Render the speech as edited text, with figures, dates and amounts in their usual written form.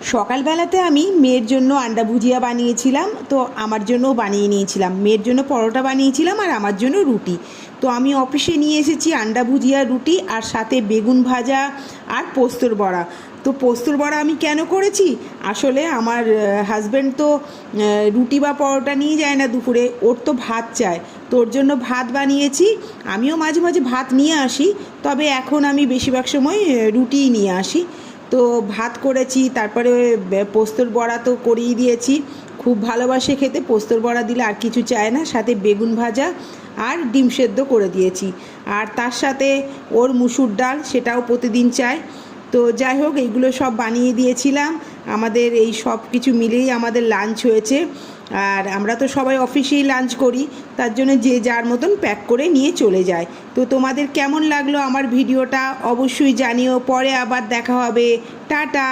সকালবেলাতে আমি মেয়ের জন্য আন্ডা ভুজিয়া বানিয়েছিলাম, তো আমার জন্যও বানিয়ে নিয়েছিলাম। মেয়ের জন্য পরোটা বানিয়েছিলাম আর আমার জন্য রুটি। তো আমি অফিসে নিয়ে এসেছি আন্ডা ভুজিয়া, রুটি আর সাথে বেগুন ভাজা আর পোস্তর বড়া। তো পোস্তর বড়া আমি কেন করেছি, আসলে আমার হাজব্যান্ড তো রুটি বা পরোটা নিয়ে যায় না দুপুরে, ওর তো ভাত চায়। তো ওর জন্য ভাত বানিয়েছি। আমিও মাঝে মাঝে ভাত নিয়ে আসি, তবে এখন আমি বেশিরভাগ সময় রুটিই নিয়ে আসি। তো ভাত করেছি, তারপরে পোস্তর বড়া তো করিয়ে দিয়েছি। খুব ভালোবাসে খেতে, পোস্তর বড়া দিলে আর কিছু চায় না। সাথে বেগুন ভাজা আর ডিম সেদ্ধ করে দিয়েছি। আর তার সাথে ওর মুসুর ডাল, সেটাও প্রতিদিন চায়। তো যাই হোক, এইগুলো সব বানিয়ে দিয়েছিলাম। আমাদের এই সব কিছু মিলেই আমাদের লাঞ্চ হয়েছে। আর আমরা তো সবাই অফিসেই লাঞ্চ করি, তার জন্য যে যার মতন প্যাক করে নিয়ে চলে যায়। তো তোমাদের কেমন লাগলো আমার ভিডিওটা অবশ্যই জানিও। পরে আবার দেখা হবে। টাটা।